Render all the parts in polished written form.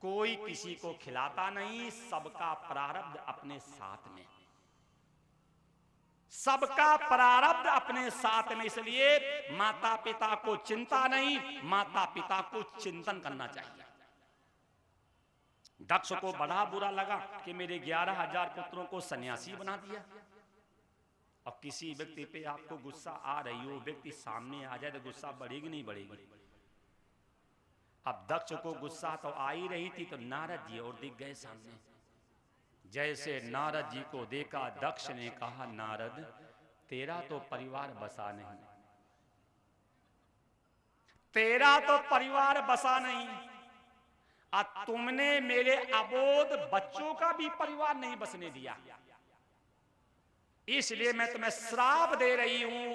कोई किसी को खिलाता नहीं, सबका प्रारब्ध अपने साथ में, सबका प्रारब्ध अपने साथ में। इसलिए माता पिता को चिंता नहीं, माता पिता को चिंतन करना चाहिए। दक्ष को बड़ा बुरा लगा कि मेरे 11,000 पुत्रों को सन्यासी बना दिया। अब किसी व्यक्ति पे आपको गुस्सा आ रही हो, व्यक्ति सामने आ जाए तो गुस्सा बढ़ेगी नहीं बढ़ेगी? अब दक्ष को गुस्सा तो आ ही रही थी, तो नारद जी और दिख गए सामने। जैसे नारद जी को देखा, दक्ष ने कहा, नारद तेरा तो परिवार बसा नहीं, तेरा तो परिवार बसा नहीं, और तुमने मेरे अबोध बच्चों का भी परिवार नहीं बसने दिया, इसलिए मैं तुम्हें श्राप दे रही हूं,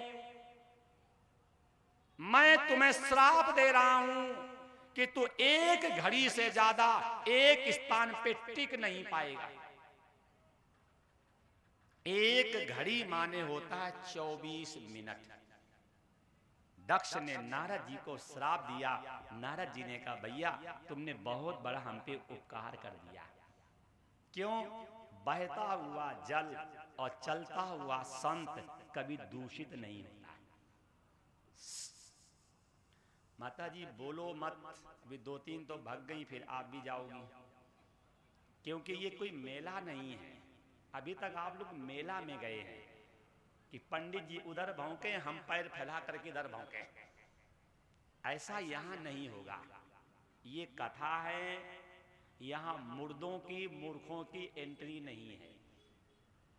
मैं तुम्हें श्राप दे रहा हूं कि तू एक घड़ी से ज्यादा एक स्थान पे टिक नहीं पाएगा। एक घड़ी माने होता है 24 मिनट। दक्ष ने नारद जी को श्राप दिया। नारद जी ने कहा, भैया तुमने बहुत बड़ा हम पे उपकार कर दिया। क्यों? बहता हुआ जल और चलता हुआ संत कभी दूषित नहीं होता। माता जी बोलो मत, अभी 2-3 तो भाग गई, फिर आप भी जाओगी, क्योंकि ये कोई मेला नहीं है। अभी तक आप लोग मेला में गए हैं कि पंडित जी उधर भौंके, हम पैर फैला करके इधर भौंके। ऐसा यहां नहीं होगा। ये कथा है, यहां मुर्दों की, मूर्खों की एंट्री नहीं है।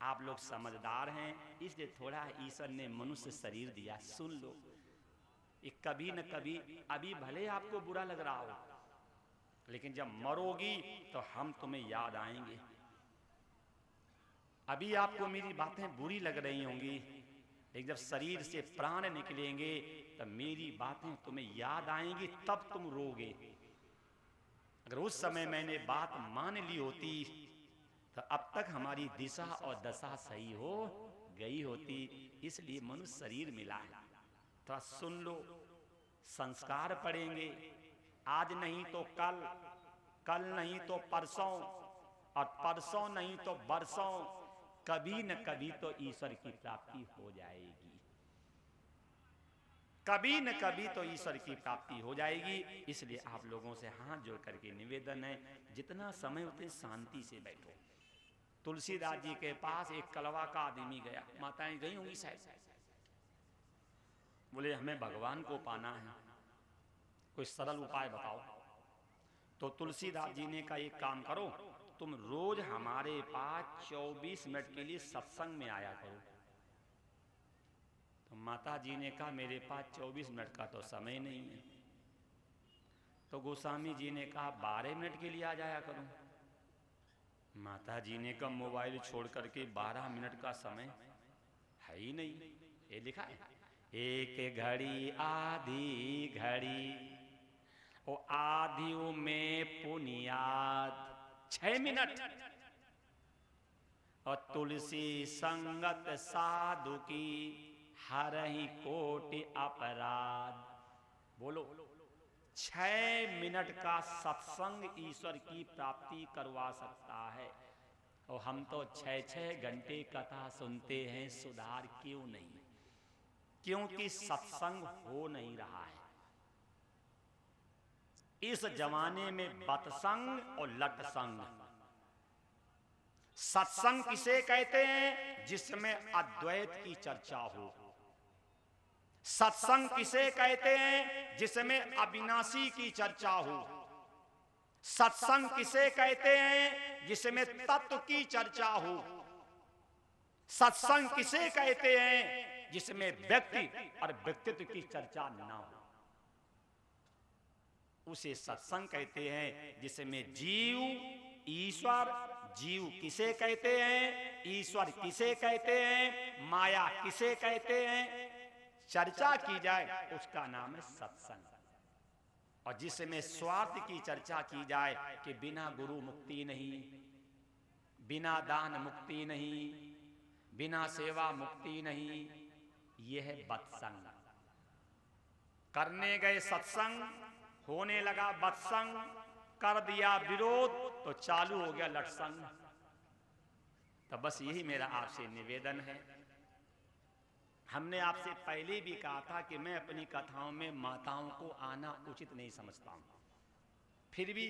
आप लोग समझदार हैं, इसलिए थोड़ा ईश्वर ने मनुष्य शरीर दिया, सुन लो। ये कभी न कभी, अभी भले आपको बुरा लग रहा हो, लेकिन जब मरोगी तो हम तुम्हें याद आएंगे। अभी आपको मेरी बातें बुरी लग रही होंगी, लेकिन जब शरीर से प्राण निकलेंगे तब मेरी बातें तुम्हें याद आएंगी, तब तुम रोगे। अगर उस समय मैंने बात मान ली होती तो अब तक हमारी दिशा और दशा सही हो गई होती। इसलिए मनुष्य शरीर मिला है। तो सुन लो, संस्कार पड़ेंगे, आज नहीं तो कल, कल नहीं तो परसों, और परसों नहीं तो बरसों, कभी न कभी तो ईश्वर की प्राप्ति हो जाएगी, कभी न कभी तो ईश्वर की प्राप्ति हो जाएगी। इसलिए आप लोगों से हाथ जोड़ करके निवेदन है, जितना समय उतने शांति से बैठो। तुलसीदास जी के पास एक कलवा का आदमी गया, माताएं गई होंगी शायद, बोले हमें भगवान को पाना है, कोई सरल उपाय बताओ। तो तुलसीदास जी ने कहा, एक काम करो, तुम रोज हमारे पास 24 मिनट के लिए सत्संग में आया करो। तो माता जी ने कहा, मेरे पास 24 मिनट का तो समय नहीं है। तो गोस्वामी जी ने कहा, 12 मिनट के लिए आ जाया करो। माता जी ने कहा, मोबाइल छोड़ करके 12 मिनट का समय है ही नहीं। ये लिखा है, एक घड़ी आधी घड़ी, ओ आधियों में पुनियाद 6 मिनट, और तुलसी संगत साधु की हरहि कोटि अपराध। बोलो, 6 मिनट का सत्संग ईश्वर की प्राप्ति करवा सकता है, और हम तो 6-6 घंटे कथा सुनते हैं। सुधार क्यों नहीं? क्योंकि सत्संग हो नहीं रहा है। इस जमाने में बतसंग और लटसंग। सत्संग किसे कहते हैं? जिसमें अद्वैत की चर्चा हो। सत्संग किसे कहते हैं? जिसमें अविनाशी की चर्चा हो। सत्संग किसे कहते हैं? जिसमें तत्व की चर्चा हो। सत्संग किसे कहते हैं? जिसमें व्यक्ति और व्यक्तित्व की चर्चा ना हो, उसे सत्संग कहते हैं। जिसमें जीव ईश्वर, जीव किसे कहते हैं, ईश्वर किसे कहते हैं, माया किसे कहते हैं, चर्चा की जाए उसका नाम है सत्संग। और जिसमें स्वार्थ की चर्चा की जाए कि बिना गुरु मुक्ति नहीं, बिना दान मुक्ति नहीं, बिना सेवा मुक्ति नहीं, यह है बत्संग। करने गए सत्संग, होने लगा बत्संग, कर दिया विरोध तो चालू हो गया लटसंग। तो बस यही मेरा आपसे निवेदन है। हमने आपसे पहले भी कहा था कि मैं अपनी कथाओं में माताओं को आना उचित नहीं समझता हूं, फिर भी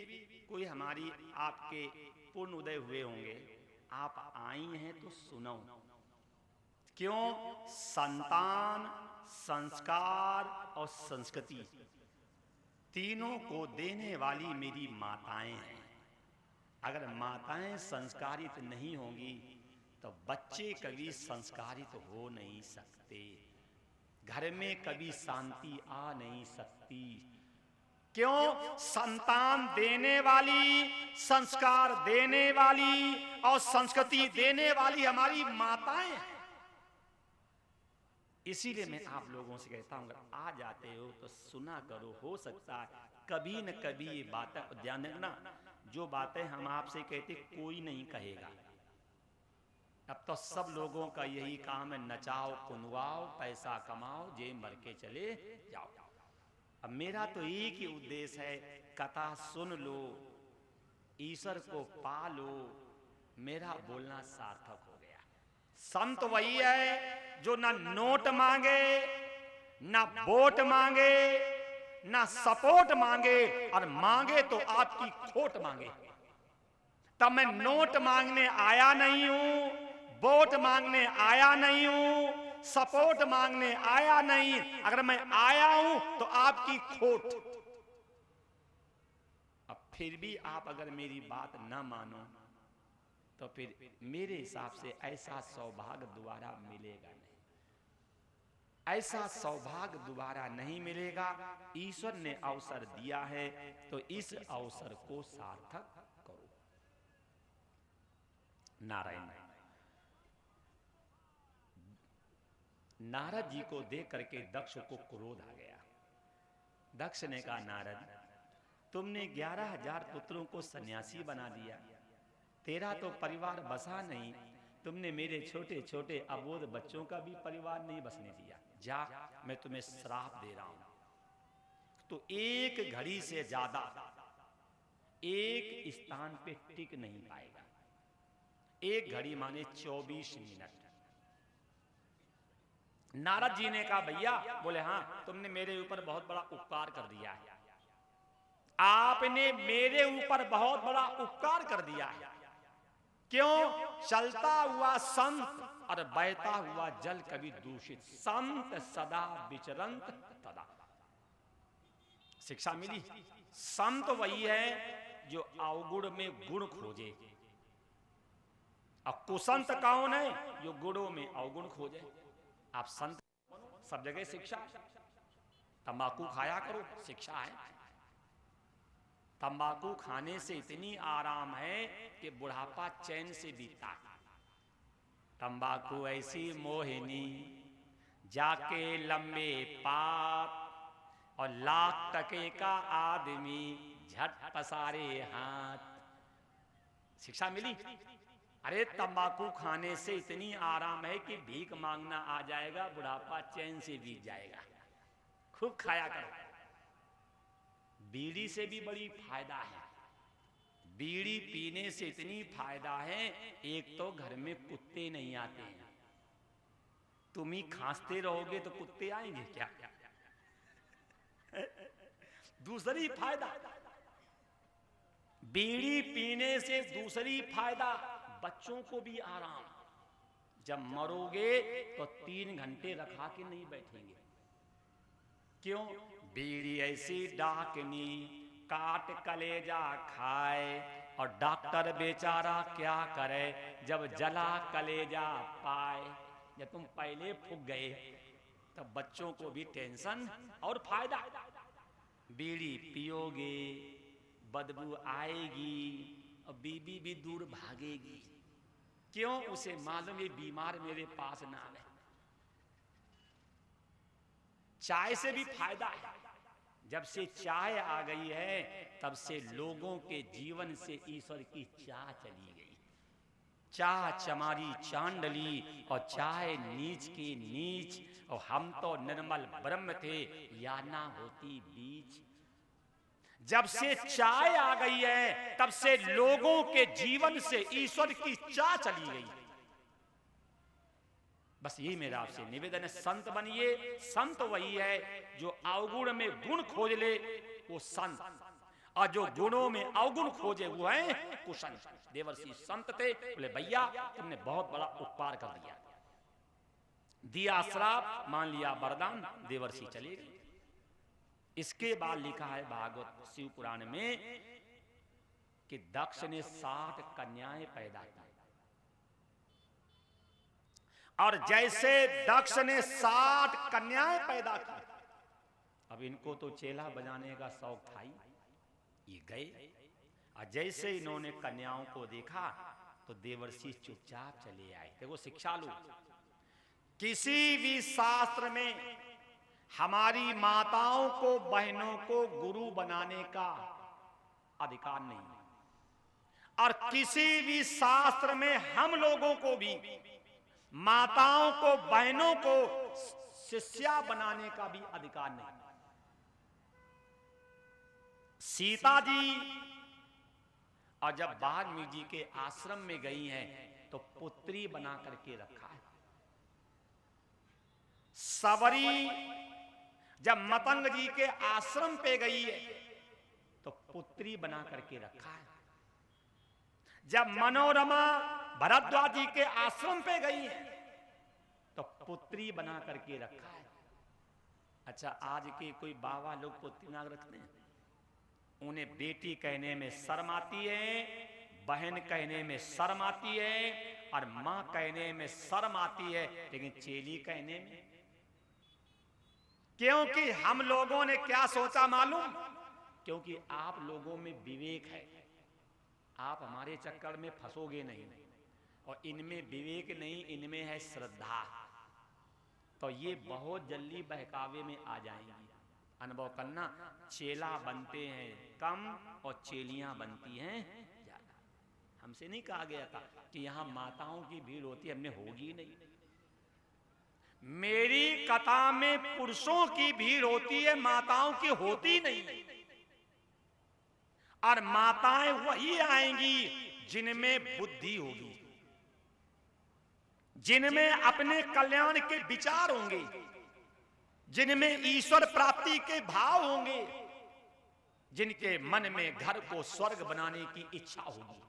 कोई हमारी आपके पूर्ण उदय हुए होंगे, आप आई हैं तो सुनो। क्यों? संतान, संस्कार और संस्कृति तीनों को देने वाली मेरी माताएं हैं। अगर माताएं संस्कारित नहीं होंगी तो बच्चे कभी संस्कारित हो नहीं सकते, घर में कभी शांति आ नहीं सकती। क्यों? संतान देने वाली, संस्कार देने वाली और संस्कृति देने वाली हमारी माताएं हैं। इसीलिए मैं आप लोगों से कहता हूं, अगर आ जाते हो तो सुना करो, हो सकता है कभी न कभी ये बातें, ध्यान रखना, जो बातें हम आपसे कहते कोई नहीं कहेगा। अब तो सब लोगों का यही काम है, नचाओ कुनवाओ, पैसा कमाओ, जेब भर के चले जाओ। अब मेरा तो एक ही उद्देश्य है, कथा सुन लो, ईश्वर को पा लो, मेरा बोलना सार्थक हो गया। संत वही है जो ना नोट मांगे, ना वोट मांगे, ना सपोर्ट मांगे, और मांगे तो आपकी खोट मांगे। तब मैं नोट मांगने आया नहीं हूं, वोट मांगने आया नहीं हूं, सपोर्ट मांगने आया नहीं। अगर मैं आया हूं तो आपकी खोट। अब फिर भी आप अगर मेरी बात ना मानो तो फिर मेरे हिसाब से ऐसा सौभाग्य दोबारा मिलेगा नहीं, ऐसा सौभाग्य दोबारा नहीं मिलेगा। ईश्वर ने अवसर दिया है तो इस अवसर को सार्थक करो। नारायण। नारद जी को देख करके दक्ष को क्रोध आ गया। दक्ष ने कहा, नारद तुमने 11,000 पुत्रों को सन्यासी बना दिया, तेरा तो परिवार बसा नहीं, तुमने मेरे छोटे छोटे अबोध बच्चों का भी परिवार नहीं बसने दिया। जा, मैं तुम्हें श्राप दे रहा हूं। तो एक घड़ी से ज्यादा एक स्थान पे टिक नहीं पाएगा। एक घड़ी माने 24 मिनट। नारद जी ने कहा, भैया, बोले हाँ, तुमने मेरे ऊपर बहुत बड़ा उपकार कर दिया है, आपने मेरे ऊपर बहुत बड़ा उपकार कर दिया है। क्यों? चलता हुआ संत और बहता हुआ जल कभी दूषित, संत सदा विचरंत तदा। शिक्षा मिली। संत वही है जो अवगुण में गुण खोजे, और कुसंत कौन है? जो गुणों में अवगुण खोजे। आप संत सब जगह शिक्षा। तंबाकू खाया करो, शिक्षा है। तंबाकू खाने से इतनी आराम है कि बुढ़ापा चैन से बीतता है। तंबाकू ऐसी मोहिनी, जाके लंबे पात, और लाख टके का आदमी झट पसारे हाथ। शिक्षा मिली। अरे तंबाकू खाने से इतनी आराम है कि भीख मांगना आ जाएगा, बुढ़ापा चैन से बीत जाएगा। खूब खाया करो। बीड़ी से भी बड़ी फायदा है। बीड़ी पीने से इतनी फायदा है, एक तो घर में कुत्ते नहीं आते हैं। तुम ही खांसते रहोगे तो कुत्ते आएंगे क्या? दूसरी फायदा, बीड़ी पीने से दूसरी फायदा, बच्चों को भी आराम। जब मरोगे तो 3 घंटे रखा के नहीं बैठेंगे। क्यों? बीड़ी ऐसी डाकनी, काट कलेजा खाए, और डॉक्टर बेचारा क्या करे जब जला कलेजा पाए। जब तुम पहले फूक गए तब बच्चों को भी टेंशन और फायदा। बीड़ी पियोगे, बदबू आएगी, और बीबी भी दूर भागेगी। क्यों? उसे मालूम ये बीमार मेरे पास ना आए। चाय से भी फायदा है। जब से चाय आ गई है तब से लोगों के जीवन से ईश्वर की चाह चली गई। चाह चमारी चांडली, और चाय नीच की नीच, और हम तो निर्मल ब्रह्म थे, या ना होती बीच। जब से चाय आ गई है तब से लोगों के जीवन से ईश्वर की चाह चली गई। बस यही मेरा आपसे निवेदन है, संत बनिए। संत वही है जो अवगुण में गुण खोज ले, वो संत, और जो गुणों में अवगुण खोजे वो है कुसंत। देवर्षि संत थे, बोले भैया तुमने बहुत बड़ा उपकार कर दिया, दिया श्राप, मान लिया वरदान, देवर्षि चले गए। इसके बाद लिखा है भागवत शिव पुराण में कि दक्ष ने 60 कन्याएं पैदा की, और जैसे दक्ष ने 60 कन्याएं पैदा की, अब इनको तो चेला बजाने का शौक था ही, ये गए, और जैसे इन्होंने कन्याओं को देखा तो देवर्षि चुपचाप चले आए। देखो शिक्षा लो, किसी भी शास्त्र में हमारी माताओं को, बहनों को गुरु बनाने का अधिकार नहीं, और किसी भी शास्त्र में हम लोगों को भी माताओं को, बहनों को शिष्या बनाने का भी अधिकार नहीं। सीता जी और जब वाल्मीकि जी के आश्रम में गई हैं तो पुत्री बना करके रखा है। सबरी जब मतंग जी के आश्रम पे गई है तो पुत्री बना करके रखा है। जब मनोरमा भरद्वाज जी के आश्रम पे गई है तो पुत्री बना करके रखा है। अच्छा, आज के कोई बाबा लोग पुत्री बना रखते हैं, उन्हें बेटी कहने में शर्म आती है, बहन कहने में शर्म आती है, और मां कहने में शर्म आती है, लेकिन चेली कहने में, क्योंकि हम लोगों ने क्या सोचा मालूम? क्योंकि आप लोगों में विवेक है, आप हमारे चक्कर में फंसोगे नहीं, और इनमें विवेक नहीं, इनमें है श्रद्धा, तो ये बहुत जल्दी बहकावे में आ जाएंगी। अनुभव करना, चेला बनते हैं कम और चेलियां बनती हैं ज्यादा। हमसे नहीं कहा गया था कि यहां माताओं की भीड़ होती है, हमने होगी नहीं। मेरी कथा में पुरुषों की भीड़ होती है, माताओं की होती नहीं, और माताएं वही आएंगी जिनमें बुद्धि होगी, जिनमें अपने कल्याण के विचार होंगे, जिनमें ईश्वर प्राप्ति के भाव होंगे, जिनके मन में घर को स्वर्ग बनाने की इच्छा होगी,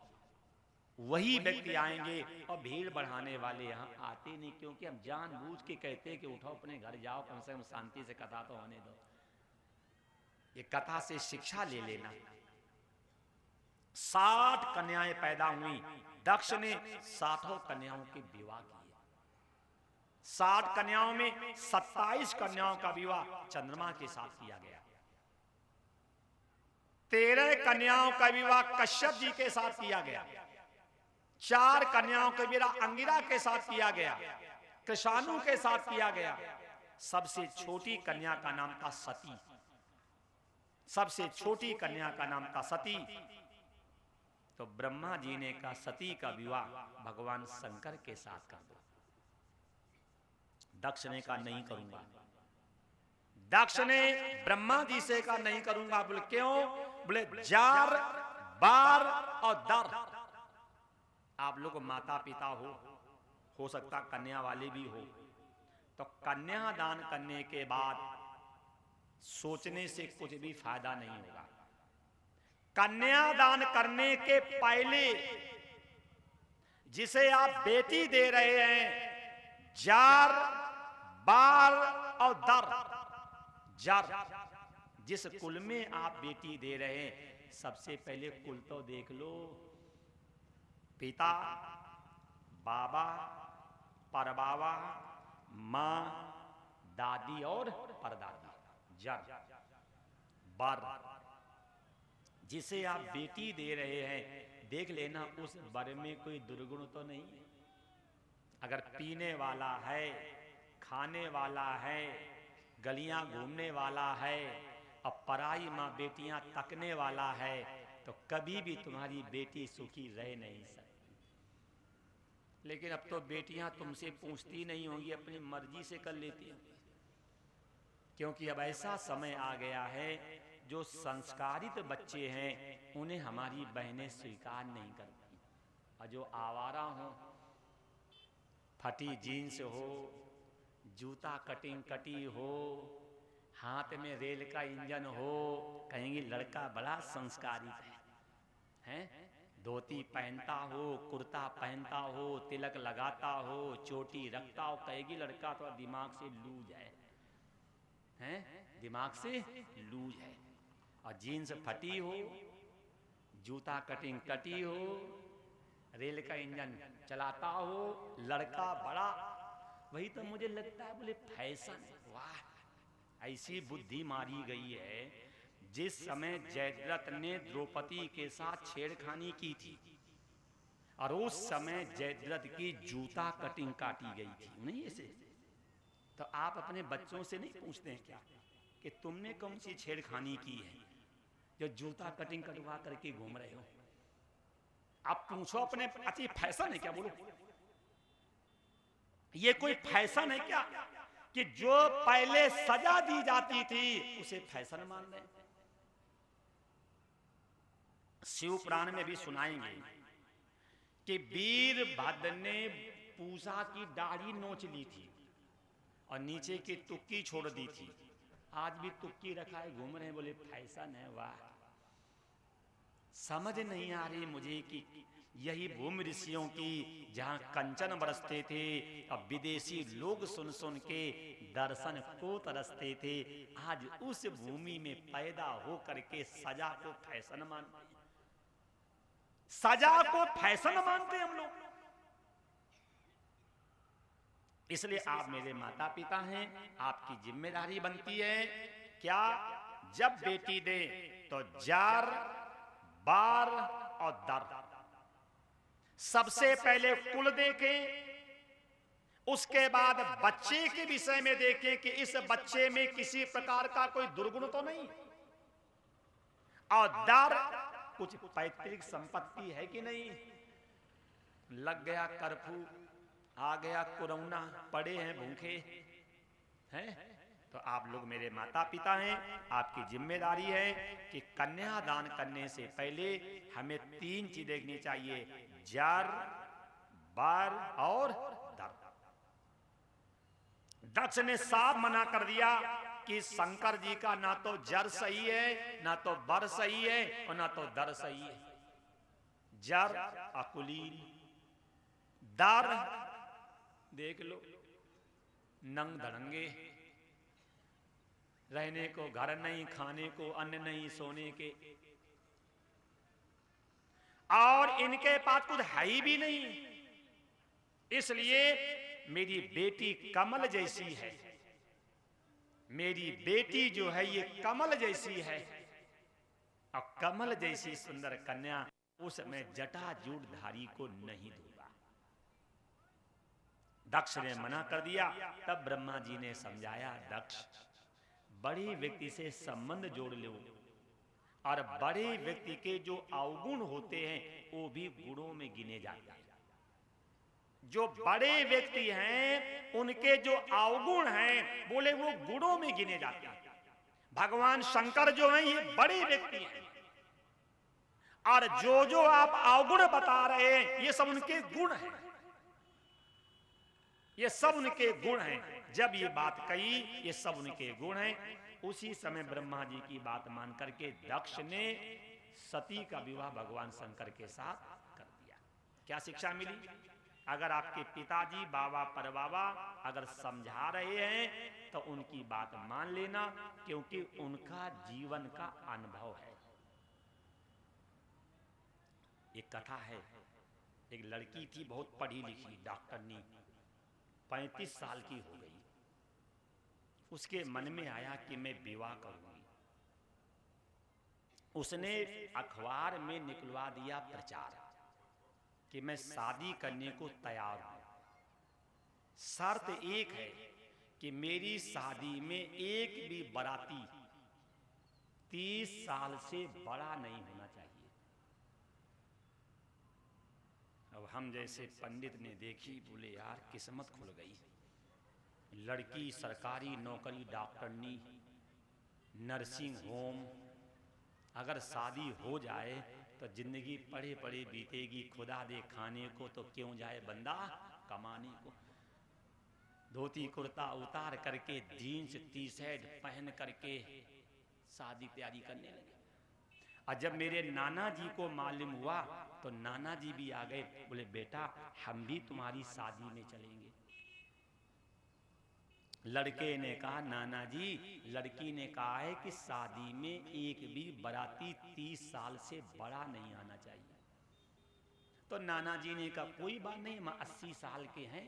वही व्यक्ति आएंगे। और भीड़ बढ़ाने वाले यहां आते नहीं, क्योंकि हम जानबूझ के कहते हैं कि उठो अपने घर जाओ, कम से कम शांति से कथा तो होने दो। ये कथा से शिक्षा ले लेना। 60 कन्याएं पैदा हुई, दक्ष ने 60 कन्याओं के विवाह किए। 60 कन्याओं में 27 कन्याओं का विवाह चंद्रमा के साथ किया गया, 13 कन्याओं का विवाह कश्यप जी के साथ किया गया, 4 कन्याओं का विवाह अंगिरा के साथ किया गया, कृषाणु के साथ किया गया। सबसे छोटी कन्या का नाम था सती, सबसे छोटी कन्या का नाम था सती। तो ब्रह्मा जी ने कहा सती का विवाह भगवान शंकर के साथ कर दो। दक्ष ने कहा नहीं करूंगा। दक्ष ने ब्रह्मा जी से कहा नहीं करूंगा। बोले क्यों? बोले जार, बार और दर। आप लोग माता पिता हो सकता कन्या वाले भी हो, तो कन्या दान करने के बाद सोचने से कुछ भी फायदा नहीं होगा। कन्यादान करने के पहले जिसे आप बेटी दे रहे हैं, जार, बार और दर, जार जिस कुल में आप बेटी दे रहे हैं, सबसे पहले कुल तो देख लो। पिता, बाबा, परबाबा, मां, दादी और परदादी, जार। बार जिसे आप बेटी दे रहे हैं, देख लेना उस वर में कोई दुर्गुण तो नहीं है। अगर पीने वाला है, खाने वाला है, गलियां घूमने वाला है, और पराई माँ बेटियां तकने वाला है, तो कभी भी तुम्हारी बेटी सुखी रह नहीं सकती। लेकिन अब तो बेटियां तुमसे पूछती नहीं होंगी, अपनी मर्जी से कर लेती हैं, क्योंकि अब ऐसा समय आ गया है जो संस्कारित बच्चे हैं उन्हें हमारी बहनें स्वीकार नहीं करती, और जो आवारा हो, फटी जीन्स हो, जूता कटिंग कटी हो, हाथ में रेल का इंजन हो, कहेंगे लड़का बड़ा संस्कारित हैं? धोती पहनता हो, कुर्ता पहनता हो, तिलक लगाता हो, चोटी रखता हो, कहेगी लड़का तो दिमाग से लूज हैं? दिमाग से लूज है। और जीन्स फटी हो, जूता कटिंग कटी हो, रेल का इंजन चलाता हो, लड़का बड़ा, वही तो मुझे लगता है बोले फैशन। वाह, ऐसी बुद्धि मारी गई है। जिस समय जयद्रथ ने द्रौपदी के साथ छेड़खानी की थी और उस समय जयद्रथ की जूता कटिंग काटी गई थी, नहीं ऐसे? तो आप अपने बच्चों से नहीं पूछते हैं क्या कि तुमने कौन सी छेड़खानी की है जो जूता कटिंग कटवा करके घूम रहे हो? आप पूछो अपने, अच्छी फैशन है क्या? बोलो, ये कोई फैशन है क्या कि जो पहले सजा दी जाती थी उसे फैशन मान रहे? शिव पुराण में भी सुनाएंगे कि वीरभद्र ने पूजा की दाढ़ी नोच ली थी और नीचे की तुक्की छोड़ दी थी। आज भी तुक्की रखा है, घूम रहे हैं, बोले फैशन है। वाह, समझ नहीं आ रही मुझे कि यही भूमि ऋषियों की जहां कंचन बरसते थे, अब विदेशी लोग सुन सुन के दर्शन को तरसते थे, आज उस भूमि में पैदा हो करके सजा को फैशन मानते हैं। सजा को फैशन मानते हम लोग। इसलिए आप मेरे माता पिता हैं, आपकी जिम्मेदारी बनती है क्या, जब बेटी दे तो जार, बार और दर, सबसे पहले कुल देखें, उसके बाद बच्चे के विषय में देखें कि इस बच्चे में किसी प्रकार का कोई दुर्गुण तो नहीं, और दर, कुछ पैतृक संपत्ति है कि नहीं। लग गया कर्फ्यू, आ गया कोरोना, पड़े हैं भूखे हैं, तो आप लोग मेरे माता पिता हैं, आपकी जिम्मेदारी है कि कन्यादान करने से पहले हमें 3 चीज देखनी चाहिए, जार, बार और दर। दक्ष ने साफ मना कर दिया कि शंकर जी का ना तो जर सही है, ना तो बर सही है, और ना तो दर सही है। जर अकुलीन, दर देख लो नंग धड़ंगे, रहने को घर नहीं, खाने को अन्न नहीं, सोने के, और इनके पास कुछ है ही भी नहीं। इसलिए मेरी बेटी कमल जैसी है, मेरी बेटी जो है ये कमल जैसी है, और कमल जैसी सुंदर कन्या उसमें जटाजूटधारी को नहीं दूंगा। दक्ष ने मना कर दिया। तब ब्रह्मा जी ने समझाया, दक्ष बड़े व्यक्ति से संबंध जोड़ लो, और बड़े व्यक्ति के जो अवगुण होते हैं वो भी गुणों में गिने जाते हैं। जो बड़े व्यक्ति हैं उनके जो अवगुण हैं बोले वो गुणों में गिने जाते हैं। भगवान शंकर जो हैं ये बड़े व्यक्ति हैं, और जो जो आप अवगुण बता रहे हैं ये सब उनके गुण हैं, ये सब उनके गुण हैं। जब ये बात कही ये सब उनके गुण हैं, उसी समय ब्रह्मा जी की बात मान करके दक्ष ने सती का विवाह भगवान शंकर के साथ कर दिया। क्या शिक्षा मिली? अगर आपके पिताजी, बाबा परबाबा अगर समझा रहे हैं तो उनकी बात मान लेना, क्योंकि उनका जीवन का अनुभव है। एक कथा है, एक लड़की थी बहुत पढ़ी लिखी, डॉक्टरनी, 35 साल की हो गई। उसके मन में आया कि मैं विवाह करूंगी। उसने अखबार में निकलवा दिया प्रचार कि मैं शादी करने को तैयार हूं, शर्त एक है कि मेरी शादी में एक भी बाराती 30 साल से बड़ा नहीं होना चाहिए। अब हम जैसे पंडित ने देखी, बोले यार किस्मत खुल गई, लड़की सरकारी नौकरी, डॉक्टरनी, नर्सिंग होम, अगर शादी हो जाए तो जिंदगी पड़े पड़े बीतेगी, खुदा दे खाने को तो क्यों जाए बंदा कमाने को। धोती कुर्ता उतार करके जीन्स टी शर्ट पहन करके शादी तैयारी करने लगे। और जब मेरे नाना जी को मालूम हुआ तो नाना जी भी आ गए, बोले बेटा हम भी तुम्हारी शादी में चलेंगे। लड़के ने कहा नाना जी, लड़की ने कहा है कि शादी में एक भी बाराती 30 साल से बड़ा नहीं आना चाहिए। तो नाना जी ने कहा कोई बात नहीं, हम 80 साल के हैं,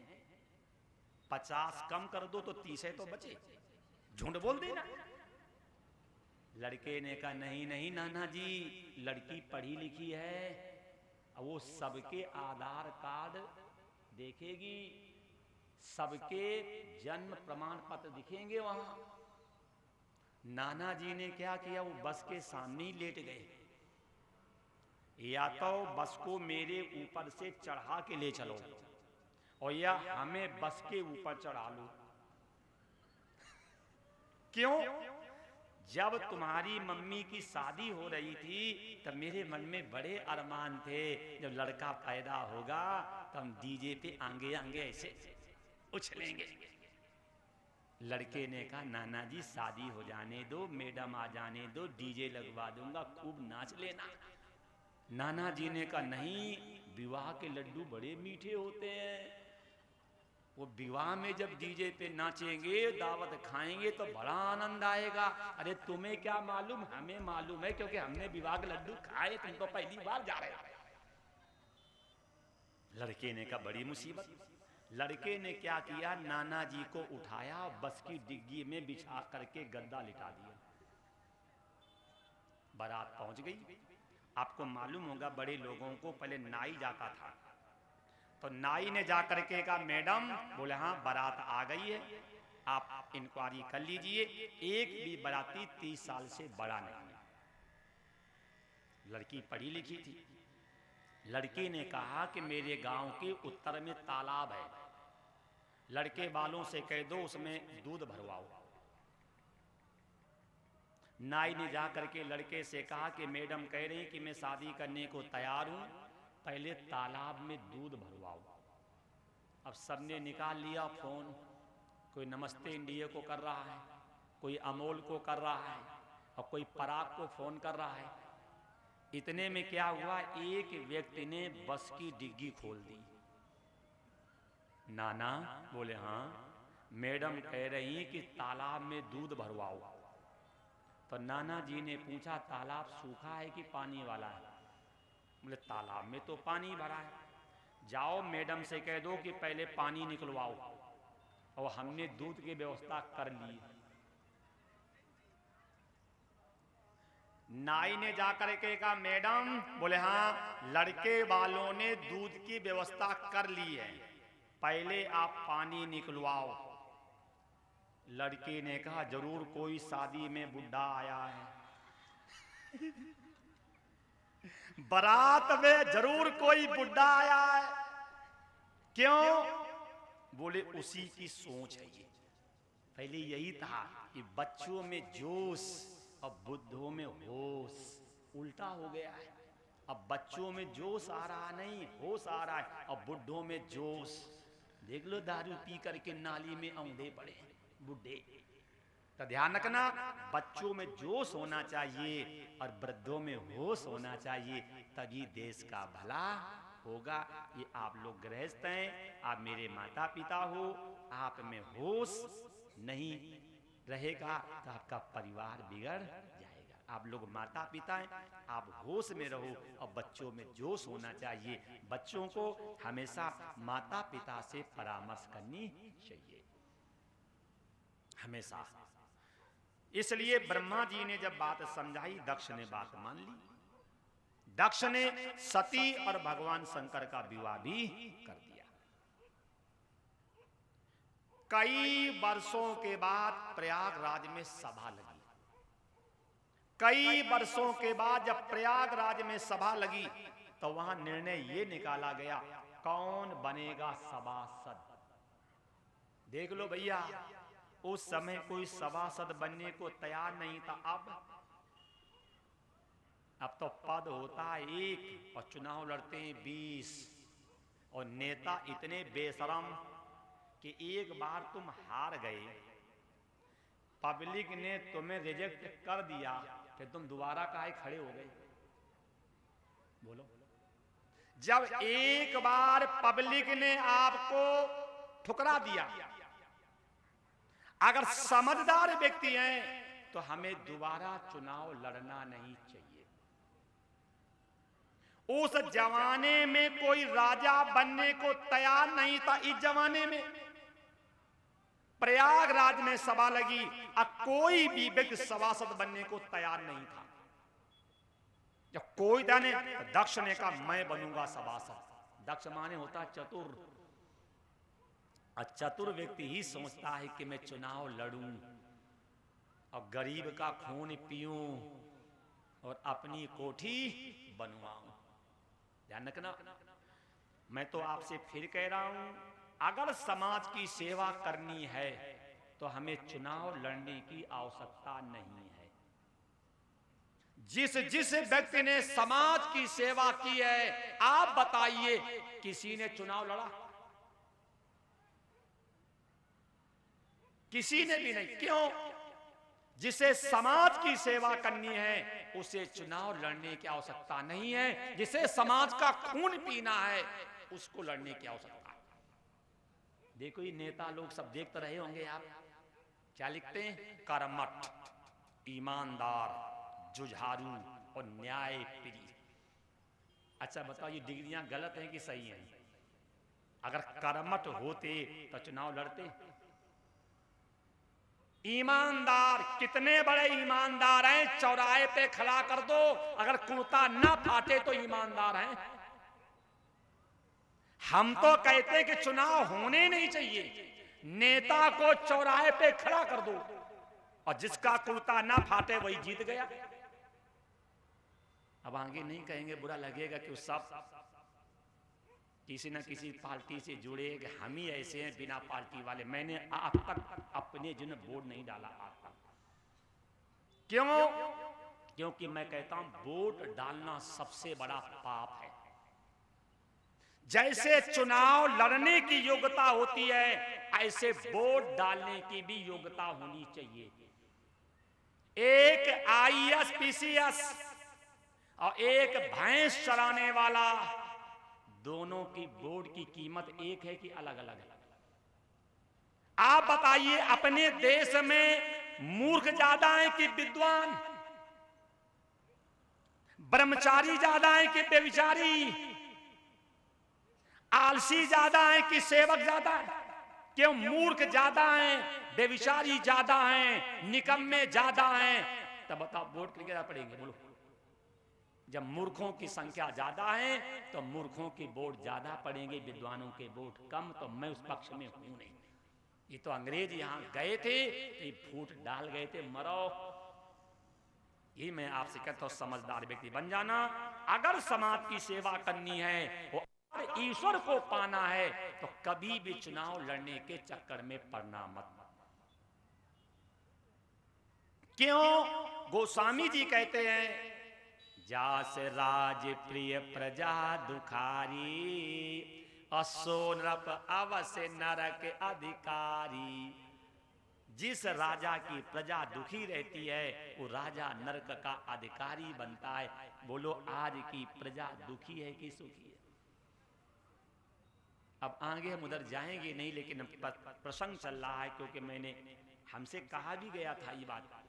50 कम कर दो तो 30 है तो बचे, झूठ बोल देना। लड़के ने कहा नहीं नहीं नाना जी, लड़की पढ़ी लिखी है, वो सबके आधार कार्ड देखेगी, सबके जन्म प्रमाण पत्र दिखेंगे वहां। नाना जी ने क्या किया, वो बस के सामने ही लेट गए, या तो बस को मेरे ऊपर से चढ़ा के ले चलो और या हमें बस के ऊपर चढ़ा लो। क्यों? जब तुम्हारी मम्मी की शादी हो रही थी तब मेरे मन में बड़े अरमान थे, जब लड़का पैदा होगा तो हम डीजे पे आंगे आंगे ऐसे उछलेंगे। लड़के ने कहा नाना जी शादी हो जाने दो, मैडम आ जाने दो, डीजे लगवा दूंगा, खूब नाच लेना। नाना जी ने कहा नहीं, विवाह के लड्डू बड़े मीठे होते हैं, वो विवाह में जब डीजे पे नाचेंगे, दावत खाएंगे तो बड़ा आनंद आएगा। अरे तुम्हें क्या मालूम, हमें मालूम है, क्योंकि हमने विवाह के लड्डू खाए, तुम तो पहली बार जा रहे हो। लड़के ने कहा बड़ी मुसीबत। लड़के ने क्या किया, नाना जी को उठाया, बस की डिग्गी में बिछा करके गद्दा लिटा दिया। बारात पहुंच गई। आपको मालूम होगा बड़े लोगों को पहले नाई जाता था, तो नाई ने जाकर के कहा मैडम, बोले हाँ बारात आ गई है, आप इंक्वायरी कर लीजिए, एक भी बाराती 30 साल से बड़ा नहीं है। लड़की पढ़ी लिखी थी। लड़की ने कहा कि मेरे गांव के उत्तर में तालाब है, लड़के वालों से कह दो उसमें दूध भरवाओ। नाई ने जाकर के लड़के से कहा कि मैडम कह रही कि मैं शादी करने को तैयार हूं, पहले तालाब में दूध भरवाओ। अब सबने निकाल लिया फोन, कोई नमस्ते इंडिया को कर रहा है, कोई अमोल को कर रहा है और कोई पराग को फोन कर रहा है। इतने में क्या हुआ, एक व्यक्ति ने बस की डिग्गी खोल दी। नाना, बोले हाँ, मैडम कह रही कि तालाब में दूध भरवाओ। तो नाना जी ने पूछा तालाब सूखा है कि पानी वाला है? बोले तालाब में तो पानी भरा है। जाओ मैडम से कह दो कि पहले पानी निकलवाओ, और हमने दूध की व्यवस्था कर ली। नाई ने जाकर के कहा मैडम, बोले हाँ, लड़के वालों ने दूध की व्यवस्था कर ली है, पहले आप पानी निकलवाओ। लड़के ने कहा जरूर कोई शादी में बुढ़ा आया है, बारात में जरूर कोई बुढ़ा आया है। क्यों? बोले उसी की सोच है ये। पहले यही था कि बच्चों में जोश और बुद्धों में होश, उल्टा हो गया है। अब बच्चों में जोश आ रहा नहीं, होश आ रहा है, और बुढ़ों में जोश। देख लो दारू पी करके नाली में औंधे पड़े बुढ़े। तो ध्यान रखना, बच्चों में जोश होना चाहिए और वृद्धों में होश होना चाहिए, तभी देश का भला होगा। ये आप लोग गृहस्थ हैं, आप मेरे माता पिता हो, आप में होश नहीं रहेगा तो आपका परिवार बिगड़ जाएगा। आप लोग माता पिता हैं, आप होश में रहो और बच्चों में जोश होना चाहिए। बच्चों को हमेशा माता पिता से परामर्श करनी चाहिए, हमेशा। इसलिए ब्रह्मा जी ने जब बात समझाई, दक्ष ने बात मान ली। दक्ष ने सती और भगवान शंकर का विवाह भी कर दिया। कई वर्षों के बाद प्रयागराज में सभा लगी। कई वर्षों के बाद जब प्रयागराज में सभा लगी तो वहां निर्णय ये निकाला गया, कौन बनेगा सभासद। देख लो भैया, उस समय कोई सभासद बनने को तैयार नहीं था। अब अब तो पद होता है 1 और चुनाव लड़ते हैं 20, और नेता इतने बेशरम कि एक बार तुम हार गए, पब्लिक ने तुम्हें रिजेक्ट कर दिया, फिर तुम दोबारा काहे खड़े हो गए? बोलो। जब एक बार पब्लिक ने आपको ठुकरा दिया, अगर समझदार व्यक्ति हैं तो हमें दोबारा चुनाव लड़ना नहीं चाहिए। उस जमाने में कोई राजा बनने को तैयार नहीं था। इस जमाने में प्रयागराज में सभा लगी, अब कोई भी व्यक्ति सभासद बनने को तैयार नहीं था। जब कोई था ने दक्ष ने कहा मैं बनूंगा सभासद। दक्ष माने होता चतुर, और चतुर व्यक्ति ही सोचता है कि मैं चुनाव लड़ूं और गरीब का खून पीऊं और अपनी कोठी बनवाऊं। ध्यान रखना, मैं तो आपसे फिर कह रहा हूं, अगर समाज की सेवा करनी है तो हमें चुनाव लड़ने की आवश्यकता नहीं है। जिस व्यक्ति ने समाज की सेवा की है, आप बताइए किसी ने चुनाव लड़ा? किसी ने भी नहीं। क्यों? जिसे समाज की सेवा करनी है उसे चुनाव लड़ने की आवश्यकता नहीं है। जिसे समाज का खून पीना है उसको लड़ने की आवश्यकता है। देखो ये नेता लोग सब देखते रहे होंगे, आप क्या लिखते हैं? कर्मठ, ईमानदार, जुझारू और न्यायप्रिय। अच्छा बताओ, ये डिग्रियां गलत हैं कि सही हैं? अगर कर्मठ होते तो चुनाव लड़ते? ईमानदार, कितने बड़े ईमानदार हैं, चौराहे पे खड़ा कर दो, अगर कुर्ता ना फाटे तो ईमानदार हैं। हम तो कहते हैं कि चुनाव होने नहीं चाहिए, नेता को चौराहे पे खड़ा कर दो और जिसका कुर्ता ना फाटे वही जीत गया। अब आगे नहीं कहेंगे, बुरा लगेगा कि सब किसी न किसी पार्टी से जुड़े, कि हम ही ऐसे हैं बिना पार्टी वाले। मैंने आज तक अपने जिन वोट नहीं डाला आज तक। क्यों? क्योंकि मैं कहता हूं वोट डालना सबसे बड़ा पाप है। जैसे चुनाव लड़ने की योग्यता होती है, ऐसे वोट डालने की भी योग्यता होनी चाहिए। एक IAS PCS और एक भैंस चराने वाला, दोनों की वोट की कीमत एक है कि अलग अलग है? आप बताइए, अपने देश में मूर्ख ज्यादा है कि विद्वान? ब्रह्मचारी ज्यादा है कि बेविचारी? आलसी ज्यादा है कि सेवक ज्यादा है? क्यों? मूर्ख ज्यादा हैं, बेविचारी ज्यादा हैं, निकम्मे ज्यादा हैं। तब बताओ वोट किसके ज्यादा पड़ेंगे? बोलो। जब मूर्खों की संख्या ज्यादा है तो मूर्खों की वोट ज्यादा पड़ेंगे, विद्वानों के वोट कम। तो मैं उस पक्ष में हूं नहीं। ये तो अंग्रेज यहां गए थे तो ये फूट डाल गए थे, मरो। ये मैं आपसे कहता हूं, समझदार व्यक्ति बन जाना। अगर समाज की सेवा करनी है और ईश्वर को पाना है तो कभी भी चुनाव लड़ने के चक्कर में पड़ना मत। क्यों? गोस्वामी जी कहते हैं, जास राज प्रिय प्रजा दुखारी, असो नृप अवश्य नरक अधिकारी। जिस राजा की प्रजा दुखी रहती है वो राजा नरक का अधिकारी बनता है। बोलो, आज की प्रजा दुखी है कि सुखी है? अब आगे हम उधर जाएंगे नहीं, लेकिन प्रसंग चल रहा है, क्योंकि मैंने हमसे कहा भी गया था ये बात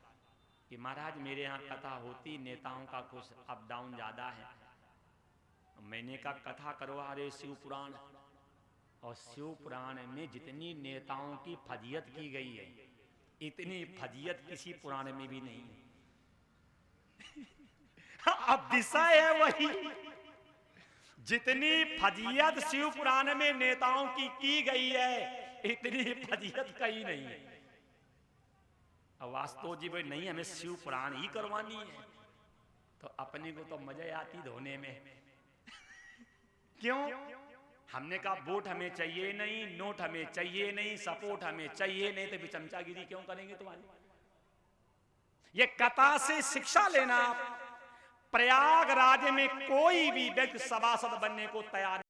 कि महाराज मेरे यहाँ कथा होती, नेताओं का कुछ अप डाउन ज्यादा है। मैंने कहा कथा करवा रहे शिव पुराण, और शिव पुराण में जितनी नेताओं की फजीयत की गई है, इतनी फजीयत किसी पुराण में भी नहीं है। अब विषय है वही, जितनी फजीयत शिव पुराण में नेताओं की गई है, इतनी फजीयत कहीं नहीं है। वास्तव जी भाई नहीं, हमें शिव पुराण ही करवानी है, तो अपने को तो मजा आती धोने में। क्यों? हमने कहा वोट हमें चाहिए नहीं, नोट हमें चाहिए नहीं, सपोर्ट हमें चाहिए नहीं, तो भी चमचागिरी क्यों करेंगे तुम्हारी? ये कथा से शिक्षा लेना, प्रयागराज में कोई भी व्यक्ति सभासद बनने को तैयार